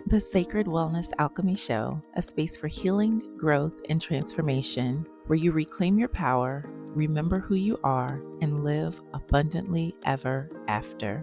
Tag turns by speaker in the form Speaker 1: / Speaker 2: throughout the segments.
Speaker 1: The Sacred Wellness Alchemy Show, a space for healing, growth, and transformation, where you reclaim your power, remember who you are, and live abundantly ever after.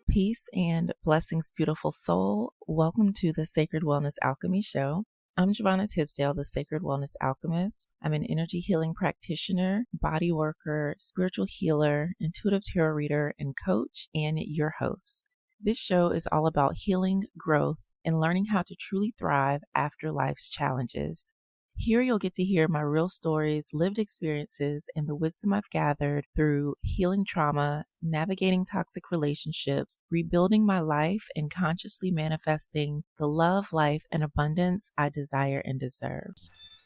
Speaker 1: Peace and blessings, beautiful soul. Welcome to the Sacred Wellness Alchemy Show. I'm Giovanna Tisdale, the Sacred Wellness Alchemist. I'm an energy healing practitioner, body worker, spiritual healer, intuitive tarot reader, and coach, and your host. This show is all about healing, growth, and learning how to truly thrive after life's challenges. Here you'll get to hear my real stories, lived experiences, and the wisdom I've gathered through healing trauma, navigating toxic relationships, rebuilding my life, and consciously manifesting the love, life, and abundance I desire and deserve.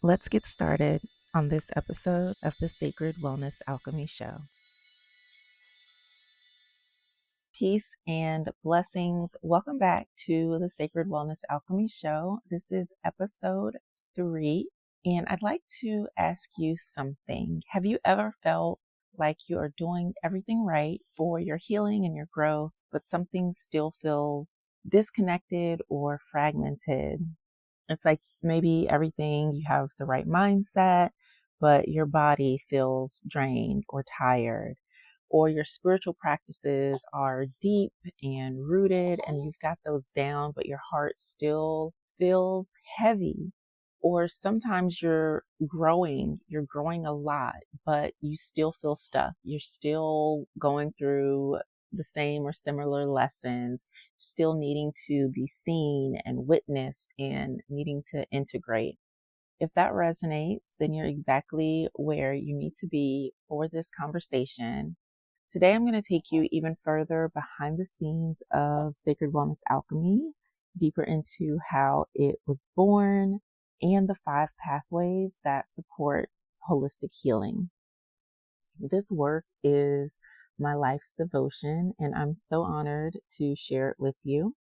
Speaker 1: Let's get started on this episode of the Sacred Wellness Alchemy Show. Peace and blessings. Welcome back to the Sacred Wellness Alchemy Show. This is episode 3. And I'd like to ask you something. Have you ever felt like you are doing everything right for your healing and your growth, but something still feels disconnected or fragmented? It's like maybe everything, you have the right mindset, but your body feels drained or tired, or your spiritual practices are deep and rooted and you've got those down, but your heart still feels heavy. Or sometimes you're growing a lot, but you still feel stuck. You're still going through the same or similar lessons, still needing to be seen and witnessed and needing to integrate. If that resonates, then you're exactly where you need to be for this conversation. Today, I'm going to take you even further behind the scenes of Sacred Wellness Alchemy, deeper into how it was born, and the 5 pathways that support holistic healing. This work is my life's devotion, and I'm so honored to share it with you.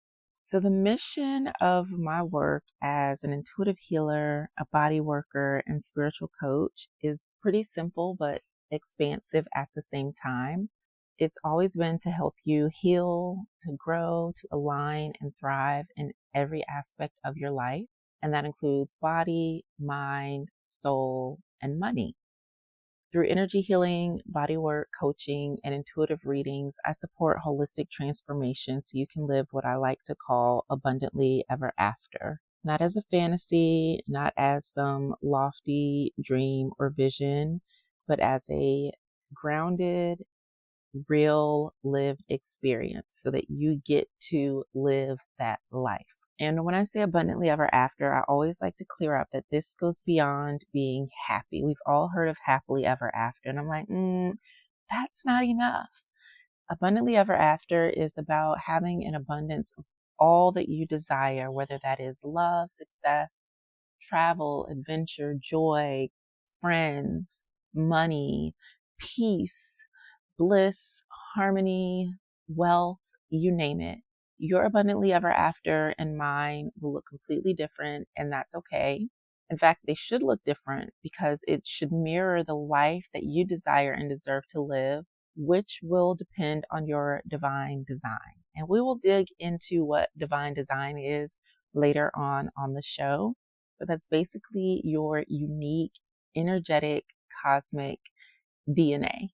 Speaker 1: So the mission of my work as an intuitive healer, a body worker, and spiritual coach is pretty simple but expansive at the same time. It's always been to help you heal, to grow, to align, and thrive in every aspect of your life. And that includes body, mind, soul, and money. Through energy healing, body work, coaching, and intuitive readings, I support holistic transformation so you can live what I like to call abundantly ever after. Not as a fantasy, not as some lofty dream or vision, but as a grounded, real lived experience so that you get to live that life. And when I say abundantly ever after, I always like to clear up that this goes beyond being happy. We've all heard of happily ever after. And I'm like, that's not enough. Abundantly ever after is about having an abundance of all that you desire, whether that is love, success, travel, adventure, joy, friends, money, peace, bliss, harmony, wealth, you name it. Your abundantly ever after and mine will look completely different, and that's okay. In fact, they should look different because it should mirror the life that you desire and deserve to live, which will depend on your divine design. And we will dig into what divine design is later on the show, but that's basically your unique, energetic, cosmic DNA.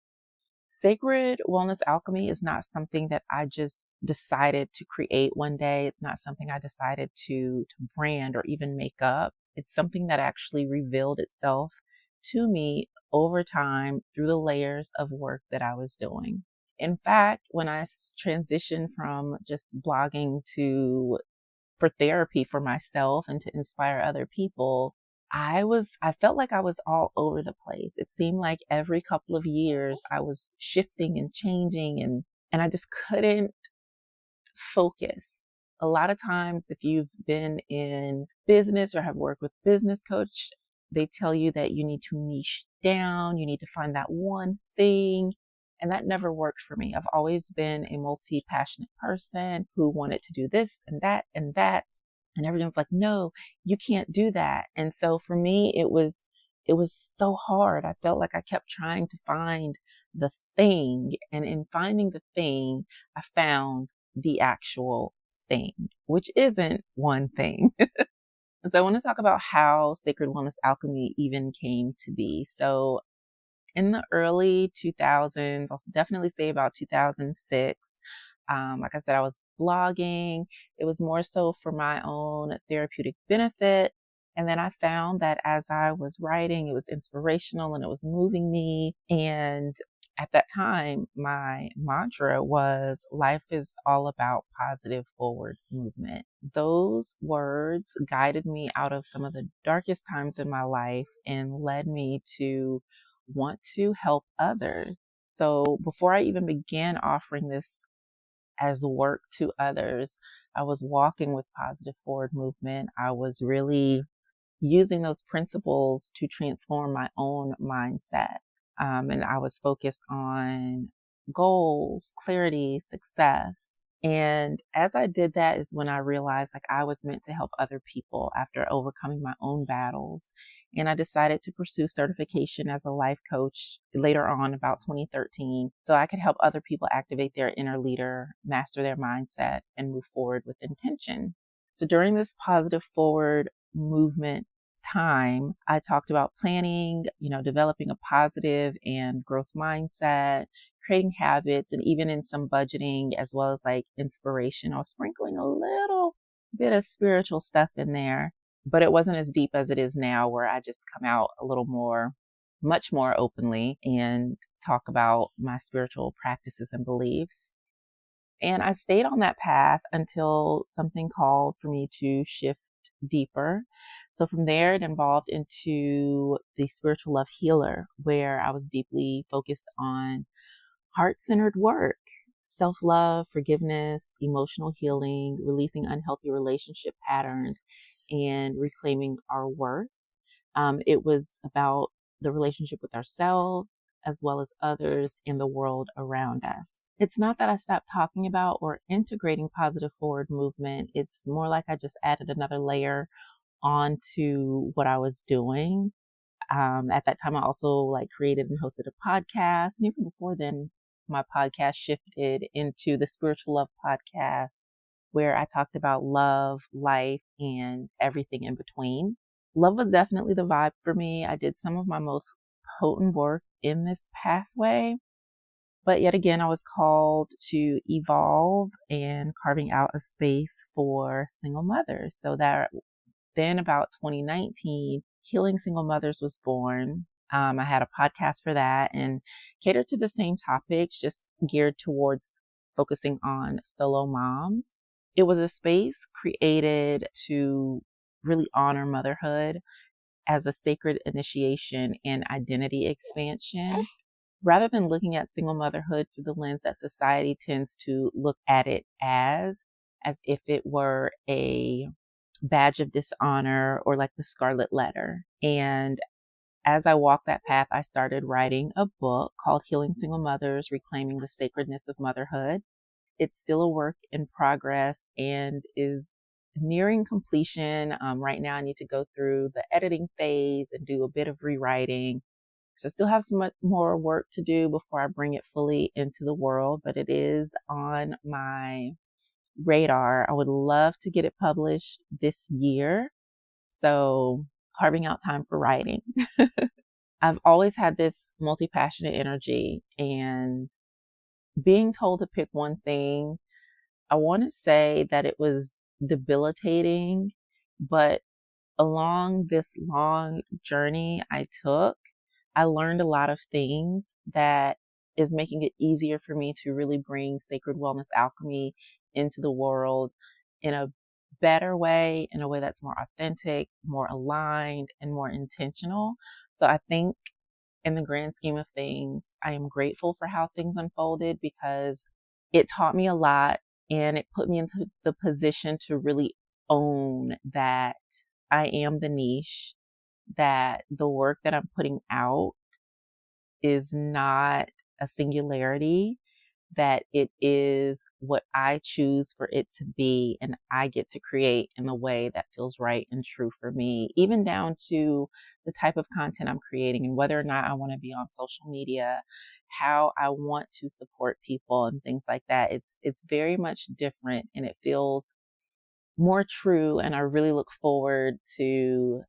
Speaker 1: Sacred Wellness Alchemy is not something that I just decided to create one day. It's not something I decided to brand or even make up. It's something that actually revealed itself to me over time through the layers of work that I was doing. In fact, when I transitioned from just blogging for therapy for myself and to inspire other people, I felt like I was all over the place. It seemed like every couple of years I was shifting and changing and I just couldn't focus. A lot of times if you've been in business or have worked with business coach, they tell you that you need to niche down, you need to find that one thing. And that never worked for me. I've always been a multi-passionate person who wanted to do this and that and that. And everyone's like, no, you can't do that. And so for me, it was it was so hard. I felt like I kept trying to find the thing. And in finding the thing, I found the actual thing, which isn't one thing. And so I want to talk about how Sacred Wellness Alchemy even came to be. So in the early 2000s, I'll definitely say about 2006. Like I said, I was blogging. It was more so for my own therapeutic benefit. And then I found that as I was writing, it was inspirational and it was moving me. And at that time, my mantra was life is all about positive forward movement. Those words guided me out of some of the darkest times in my life and led me to want to help others. So before I even began offering this as work to others, I was walking with positive forward movement. I was really using those principles to transform my own mindset. And I was focused on goals, clarity, success. And as I did that is when I realized like I was meant to help other people after overcoming my own battles. And I decided to pursue certification as a life coach later on, about 2013, so I could help other people activate their inner leader, master their mindset, and move forward with intention. So during this positive forward movement time, I talked about planning, developing a positive and growth mindset, creating habits, and even in some budgeting as well as like inspiration. I was sprinkling a little bit of spiritual stuff in there, but it wasn't as deep as it is now, where I just come out a little more, much more openly and talk about my spiritual practices and beliefs. And I stayed on that path until something called for me to shift deeper. So from there, it evolved into the spiritual love healer, where I was deeply focused on heart-centered work, self-love, forgiveness, emotional healing, releasing unhealthy relationship patterns, and reclaiming our worth. It was about the relationship with ourselves as well as others in the world around us. It's not that I stopped talking about or integrating positive forward movement. It's more like I just added another layer onto what I was doing. At that time, I also like created and hosted a podcast. And even before then, my podcast shifted into the Spiritual Love Podcast, where I talked about love, life, and everything in between. Love was definitely the vibe for me. I did some of my most potent work in this pathway, but yet again, I was called to evolve and carving out a space for single mothers. So that then about 2019, Healing Single Mothers was born. I had a podcast for that and catered to the same topics, just geared towards focusing on solo moms. It was a space created to really honor motherhood as a sacred initiation and identity expansion, rather than looking at single motherhood through the lens that society tends to look at it as if it were a badge of dishonor or like the scarlet letter. And as I walked that path, I started writing a book called Healing Single Mothers, Reclaiming the Sacredness of Motherhood. It's still a work in progress and is nearing completion. Right now, I need to go through the editing phase and do a bit of rewriting. So I still have some much more work to do before I bring it fully into the world, but it is on my radar. I would love to get it published this year. So carving out time for writing. I've always had this multi-passionate energy, and being told to pick one thing, I want to say that it was debilitating, but along this long journey I took, I learned a lot of things that is making it easier for me to really bring Sacred Wellness Alchemy into the world in a better way, in a way that's more authentic, more aligned, and more intentional. So I think in the grand scheme of things, I am grateful for how things unfolded, because it taught me a lot and it put me into the position to really own that I am the niche, that the work that I'm putting out is not a singularity, that it is what I choose for it to be, and I get to create in the way that feels right and true for me, even down to the type of content I'm creating and whether or not I want to be on social media, how I want to support people and things like that. It's very much different and it feels more true, and I really look forward to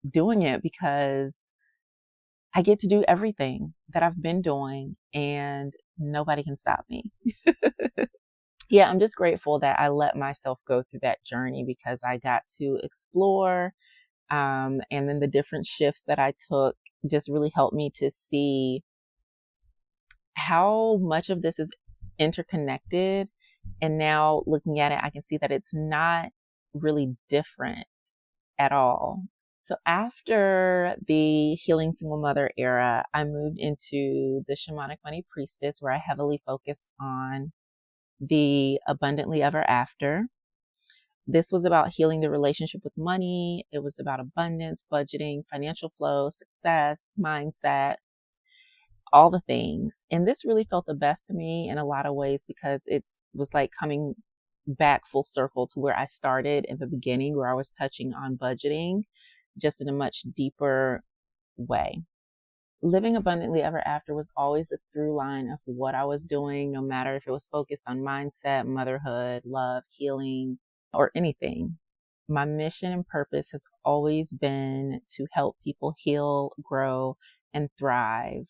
Speaker 1: doing it because I get to do everything that I've been doing and nobody can stop me. Yeah, I'm just grateful that I let myself go through that journey because I got to explore. And then the different shifts that I took just really helped me to see how much of this is interconnected. And now looking at it, I can see that it's not really different at all. So after the Healing Single Mother era, I moved into the Shamanic Money Priestess, where I heavily focused on the Abundantly Ever After. This was about healing the relationship with money. It was about abundance, budgeting, financial flow, success, mindset, all the things. And this really felt the best to me in a lot of ways because it was like coming back full circle to where I started in the beginning, where I was touching on budgeting just in a much deeper way. Living abundantly ever after was always the through line of what I was doing, no matter if it was focused on mindset, motherhood, love, healing, or anything. My mission and purpose has always been to help people heal, grow, and thrive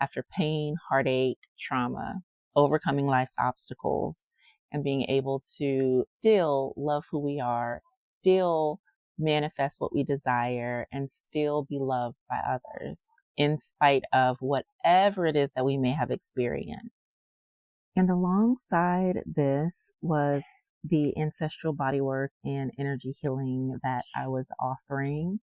Speaker 1: after pain, heartache, trauma, overcoming life's obstacles, and being able to still love who we are, still manifest what we desire, and still be loved by others in spite of whatever it is that we may have experienced. And alongside this was the ancestral bodywork and energy healing that I was offering.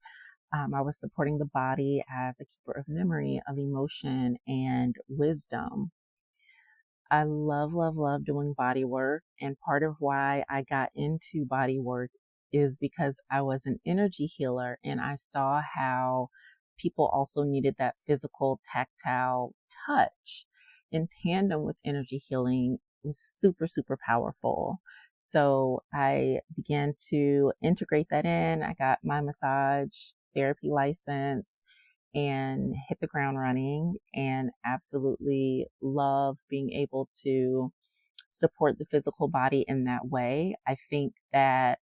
Speaker 1: I was supporting the body as a keeper of memory, of emotion, and wisdom. I love, love, love doing body work. And part of why I got into body work is because I was an energy healer and I saw how people also needed that physical, tactile touch in tandem with energy healing. It was super, super powerful. So I began to integrate that in. I got my massage therapy license and hit the ground running, and absolutely love being able to support the physical body in that way. I think that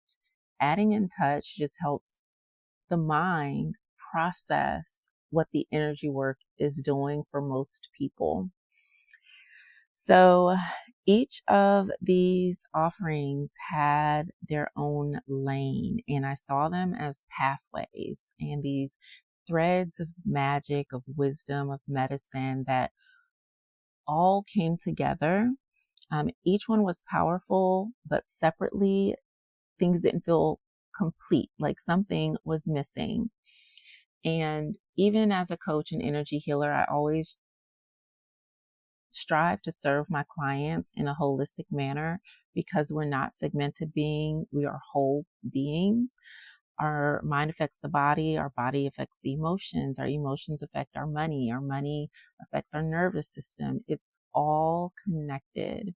Speaker 1: adding in touch just helps the mind process what the energy work is doing for most people. So each of these offerings had their own lane, and I saw them as pathways and these threads of magic, of wisdom, of medicine that all came together. Each one was powerful, but separately, things didn't feel complete, like something was missing. And even as a coach and energy healer, I always strive to serve my clients in a holistic manner because we're not segmented beings, we are whole beings. Our mind affects the body, our body affects the emotions, our emotions affect our money affects our nervous system. It's all connected.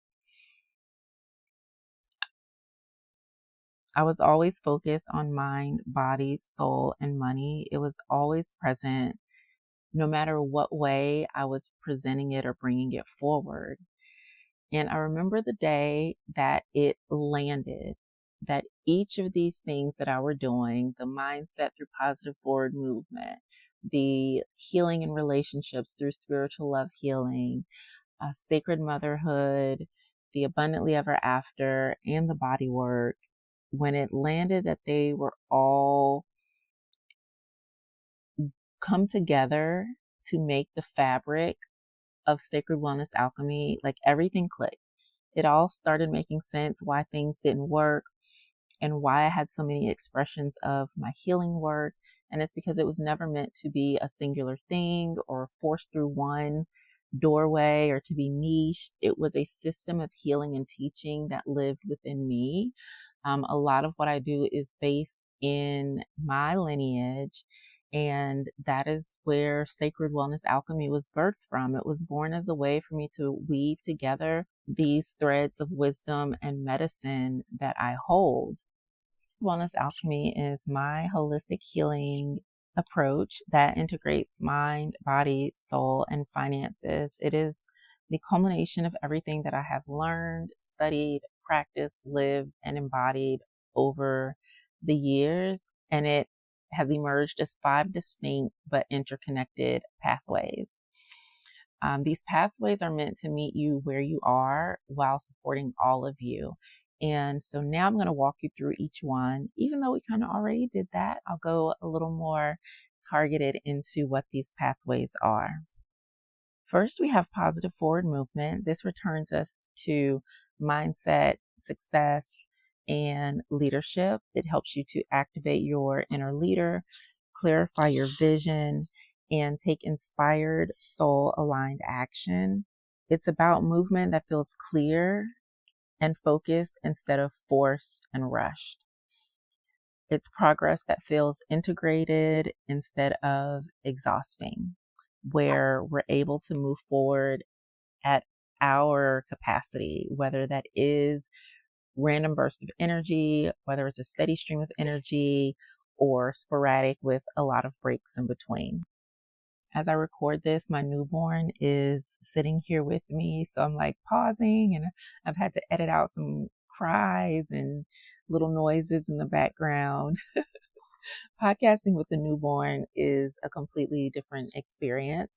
Speaker 1: I was always focused on mind, body, soul, and money. It was always present, no matter what way I was presenting it or bringing it forward. And I remember the day that it landed, that each of these things that I were doing, the mindset through positive forward movement, the healing in relationships through spiritual love healing, sacred motherhood, the abundantly ever after, and the body work, when it landed that they were all come together to make the fabric of Sacred Wellness Alchemy, like everything clicked. It all started making sense why things didn't work and why I had so many expressions of my healing work. And it's because it was never meant to be a singular thing or forced through one doorway or to be niched. It was a system of healing and teaching that lived within me. A lot of what I do is based in my lineage And that is where Sacred Wellness Alchemy was birthed from. It was born as a way for me to weave together these threads of wisdom and medicine that I hold. Wellness Alchemy is my holistic healing approach that integrates mind, body, soul, and finances. It is the culmination of everything that I have learned, studied, practiced, lived, and embodied over the years. And it has emerged as 5 distinct but interconnected pathways. These pathways are meant to meet you where you are while supporting all of you. And so now I'm going to walk you through each one. Even though we kind of already did that, I'll go a little more targeted into what these pathways are. First, we have positive forward movement. This returns us to mindset, success, and leadership. It helps you to activate your inner leader, clarify your vision, and take inspired, soul-aligned action. It's about movement that feels clear and focused instead of forced and rushed. It's progress that feels integrated instead of exhausting, where we're able to move forward at our capacity, whether that is random bursts of energy, whether it's a steady stream of energy, or sporadic with a lot of breaks in between. As I record this, my newborn is sitting here with me. So I'm like pausing, and I've had to edit out some cries and little noises in the background. Podcasting with the newborn is a completely different experience.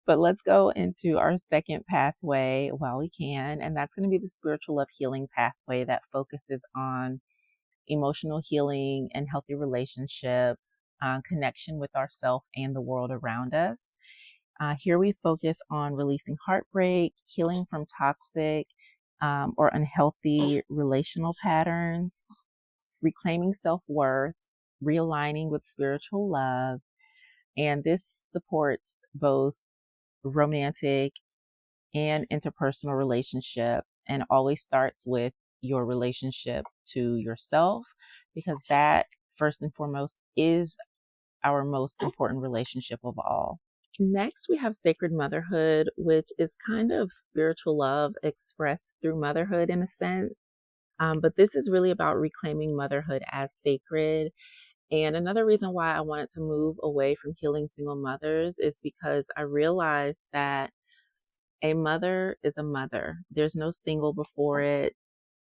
Speaker 1: But let's go into our second pathway while we can. And that's going to be the spiritual love healing pathway that focuses on emotional healing and healthy relationships, connection with ourselves and the world around us. Here we focus on releasing heartbreak, healing from toxic or unhealthy relational patterns, reclaiming self-worth, realigning with spiritual love. And this supports both romantic and interpersonal relationships, and always starts with your relationship to yourself, because that first and foremost is our most important relationship of all. Next, we have Sacred Motherhood, which is kind of spiritual love expressed through motherhood in a sense. But this is really about reclaiming motherhood as sacred. And another reason why I wanted to move away from healing single mothers is because I realized that a mother is a mother. There's no single before it,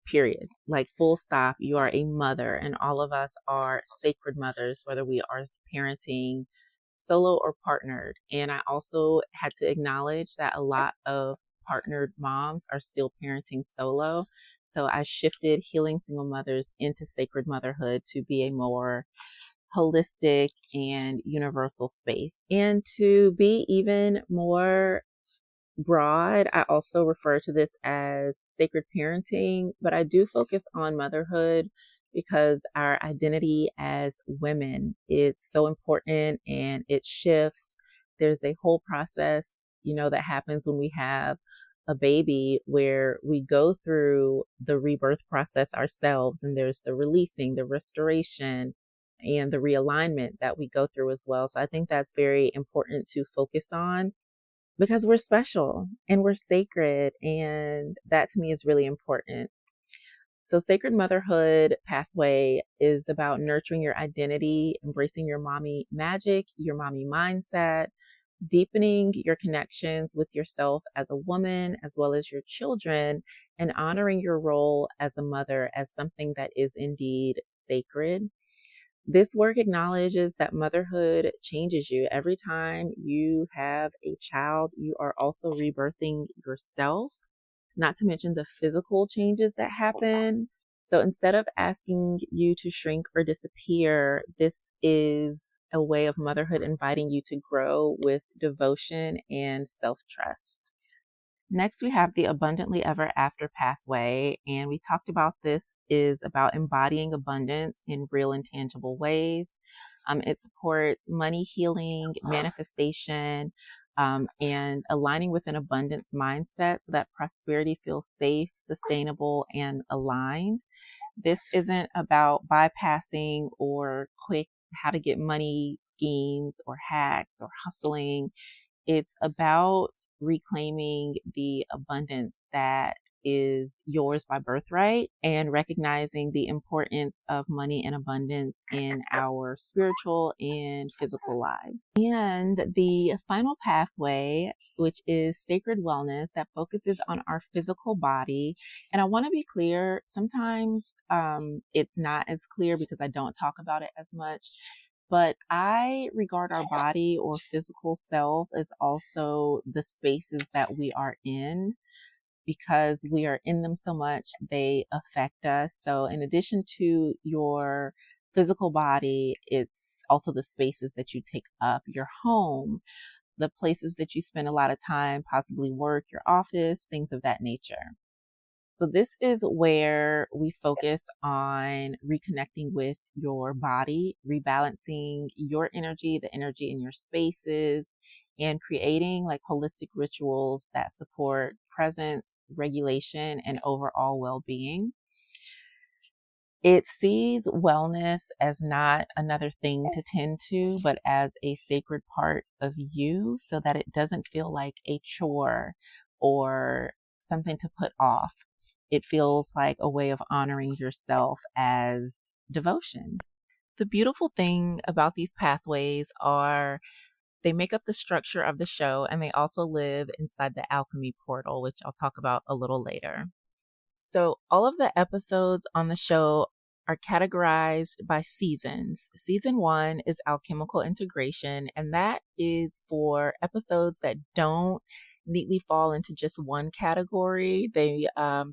Speaker 1: period. Like full stop, you are a mother, and all of us are sacred mothers, whether we are parenting solo or partnered. And I also had to acknowledge that a lot of partnered moms are still parenting solo. So I shifted healing single mothers into sacred motherhood to be a more holistic and universal space. And to be even more broad, I also refer to this as sacred parenting, but I do focus on motherhood because our identity as women, it's so important and it shifts. There's a whole process, that happens when we have a baby where we go through the rebirth process ourselves, and there's the releasing, the restoration, and the realignment that we go through as well. So I think that's very important to focus on, because we're special and we're sacred, and that to me is really important. So Sacred Motherhood pathway is about nurturing your identity, embracing your mommy magic, your mommy mindset, deepening your connections with yourself as a woman, as well as your children, and honoring your role as a mother as something that is indeed sacred. This work acknowledges that motherhood changes you. Every time you have a child, you are also rebirthing yourself, not to mention the physical changes that happen. So instead of asking you to shrink or disappear, this is a way of motherhood inviting you to grow with devotion and self-trust. Next, we have the Abundantly Ever After pathway, and we talked about this is about embodying abundance in real and tangible ways. It supports money healing, manifestation, and aligning with an abundance mindset so that prosperity feels safe, sustainable, and aligned. This isn't about bypassing or quick how to get money schemes or hacks or hustling. It's about reclaiming the abundance that is yours by birthright and recognizing the importance of money and abundance in our spiritual and physical lives. And the final pathway, which is sacred wellness, that focuses on our physical body. And I want to be clear, sometimes it's not as clear because I don't talk about it as much. But I regard our body or physical self as also the spaces that we are in, because we are in them so much, they affect us. So in addition to your physical body, it's also the spaces that you take up, your home, the places that you spend a lot of time, possibly work, your office, things of that nature. So this is where we focus on reconnecting with your body, rebalancing your energy, the energy in your spaces, and creating like holistic rituals that support presence, regulation, and overall well-being. It sees wellness as not another thing to tend to, but as a sacred part of you, so that it doesn't feel like a chore or something to put off. It feels like a way of honoring yourself as devotion. The beautiful thing about these pathways are they make up the structure of the show, and they also live inside the alchemy portal, which I'll talk about a little later. So all of the episodes on the show are categorized by seasons. Season 1 is alchemical integration, and that is for episodes that don't neatly fall into just one category. They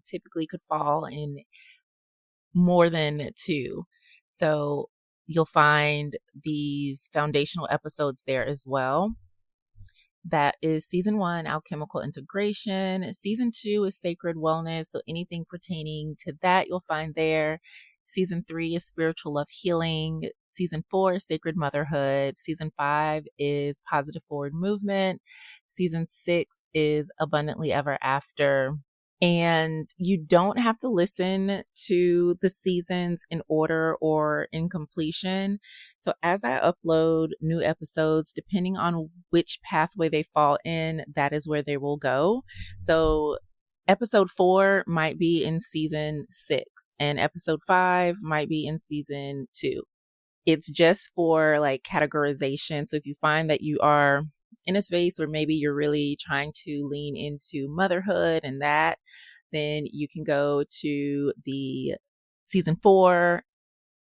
Speaker 1: typically could fall in more than two. So you'll find these foundational episodes there as well. That is season 1, alchemical integration. Season 2 is sacred wellness. So anything pertaining to that you'll find there. Season 3 is spiritual love healing. Season 4 is sacred motherhood. Season 5 is positive forward movement. Season 6 is abundantly ever after. And you don't have to listen to the seasons in order or in completion. So as I upload new episodes, depending on which pathway they fall in, that is where they will go. So episode 4 might be in season 6 and episode 5 might be in season 2. It's just for like categorization. So if you find that you are in a space where maybe you're really trying to lean into motherhood and that, then you can go to the season 4,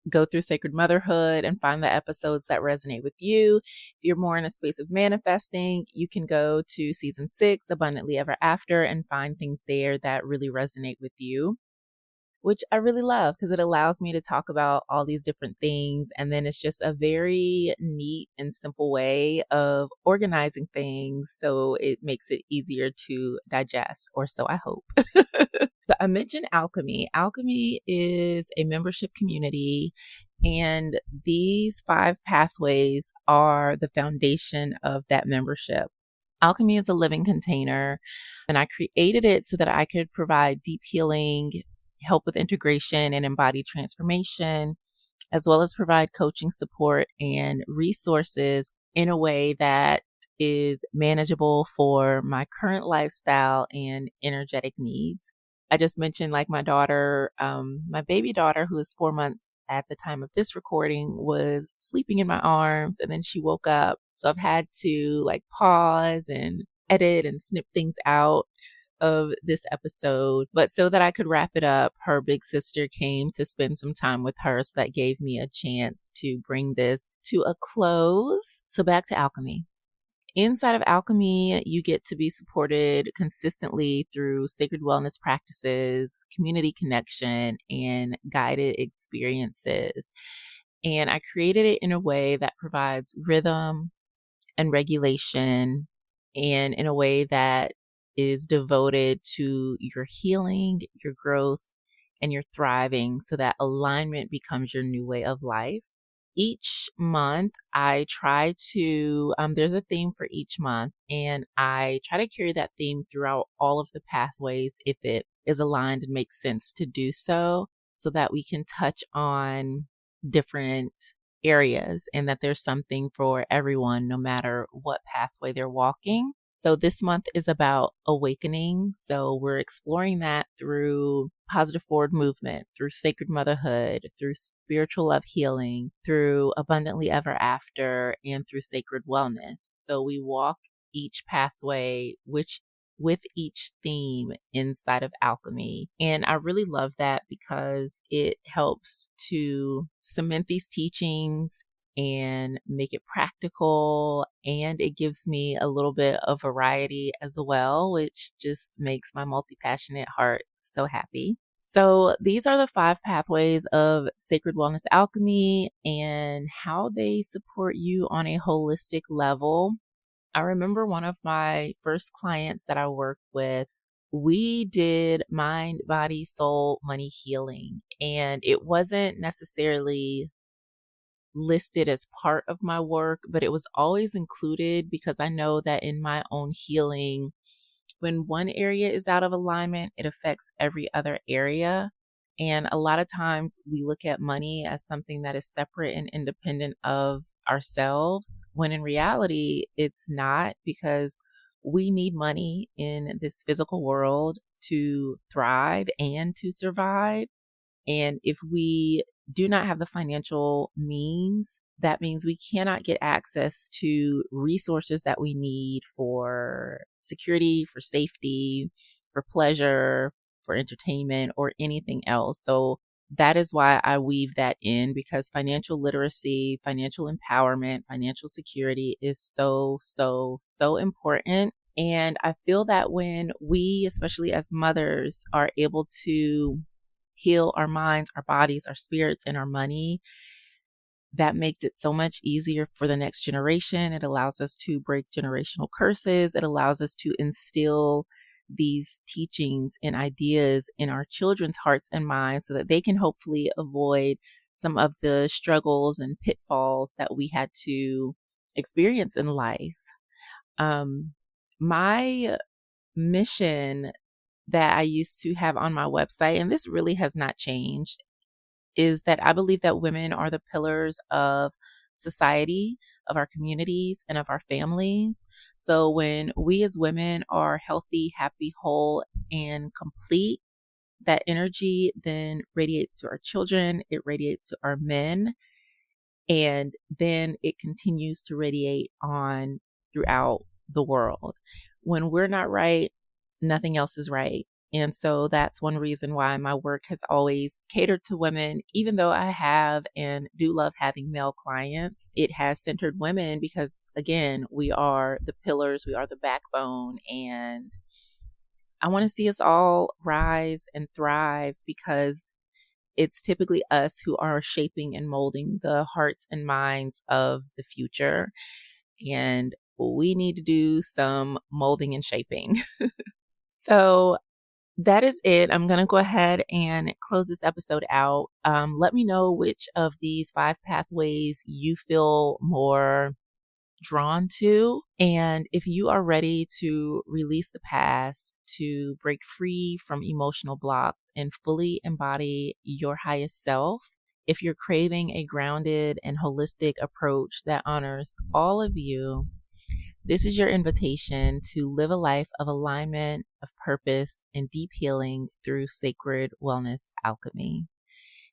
Speaker 1: go through sacred motherhood and find the episodes that resonate with you. If you're more in a space of manifesting, you can go to season 6, abundantly ever after, and find things there that really resonate with you, which I really love because it allows me to talk about all these different things. And then it's just a very neat and simple way of organizing things. So it makes it easier to digest, or so I hope. So I mentioned alchemy. Alchemy is a membership community, and these 5 pathways are the foundation of that membership. Alchemy is a living container, and I created it so that I could provide deep healing, help with integration and embodied transformation, as well as provide coaching support and resources in a way that is manageable for my current lifestyle and energetic needs. I just mentioned like my daughter, my baby daughter, who is 4 months at the time of this recording, was sleeping in my arms and then she woke up. So I've had to like pause and edit and snip things out of this episode. But so that I could wrap it up, her big sister came to spend some time with her. So that gave me a chance to bring this to a close. So back to alchemy. Inside of alchemy, you get to be supported consistently through sacred wellness practices, community connection, and guided experiences. And I created it in a way that provides rhythm and regulation, and in a way that is devoted to your healing, your growth, and your thriving, so that alignment becomes your new way of life. Each month, I try to, there's a theme for each month, and I try to carry that theme throughout all of the pathways if it is aligned and makes sense to do so that we can touch on different areas and that there's something for everyone, no matter what pathway they're walking. So this month is about awakening. So we're exploring that through positive forward movement, through sacred motherhood, through spiritual love healing, through abundantly ever after, and through sacred wellness. So we walk each pathway, which with each theme inside of alchemy. And I really love that because it helps to cement these teachings and make it practical. And it gives me a little bit of variety as well, which just makes my multi-passionate heart so happy. So these are the 5 pathways of Sacred Wellness Alchemy and how they support you on a holistic level. I remember one of my first clients that I worked with, we did mind, body, soul, money healing. And it wasn't necessarily listed as part of my work, but it was always included because I know that in my own healing, when one area is out of alignment, it affects every other area. And a lot of times we look at money as something that is separate and independent of ourselves, when in reality, it's not, because we need money in this physical world to thrive and to survive. And if we do not have the financial means, that means we cannot get access to resources that we need for security, for safety, for pleasure, for entertainment, or anything else. So that is why I weave that in, because financial literacy, financial empowerment, financial security is so, so, so important. And I feel that when we, especially as mothers, are able to heal our minds, our bodies, our spirits, and our money, that makes it so much easier for the next generation. It allows us to break generational curses. It allows us to instill these teachings and ideas in our children's hearts and minds so that they can hopefully avoid some of the struggles and pitfalls that we had to experience in life. My mission that I used to have on my website, and this really has not changed, is that I believe that women are the pillars of society, of our communities, and of our families. So when we as women are healthy, happy, whole, and complete, that energy then radiates to our children, it radiates to our men, and then it continues to radiate on throughout the world. When we're not right, nothing else is right. And so that's one reason why my work has always catered to women. Even though I have and do love having male clients, it has centered women because, again, we are the pillars, we are the backbone. And I want to see us all rise and thrive because it's typically us who are shaping and molding the hearts and minds of the future. And we need to do some molding and shaping. So that is it. I'm going to go ahead and close this episode out. Let me know which of these 5 pathways you feel more drawn to. And if you are ready to release the past, to break free from emotional blocks and fully embody your highest self, if you're craving a grounded and holistic approach that honors all of you, this is your invitation to live a life of alignment, of purpose, and deep healing through Sacred Wellness Alchemy.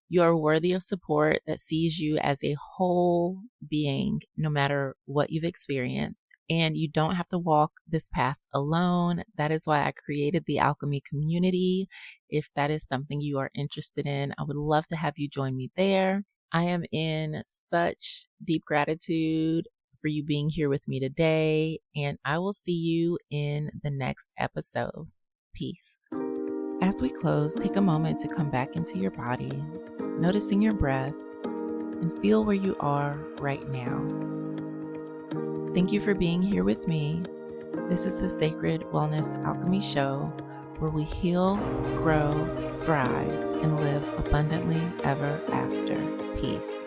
Speaker 1: You are worthy of support that sees you as a whole being, no matter what you've experienced. And you don't have to walk this path alone. That is why I created the Alchemy community. If that is something you are interested in, I would love to have you join me there. I am in such deep gratitude for you being here with me today, and I will see you in the next episode. Peace. As we close, take a moment to come back into your body, noticing your breath, and feel where you are right now. Thank you for being here with me. This is the Sacred Wellness Alchemy Show, where we heal, grow, thrive, and live abundantly ever after. Peace.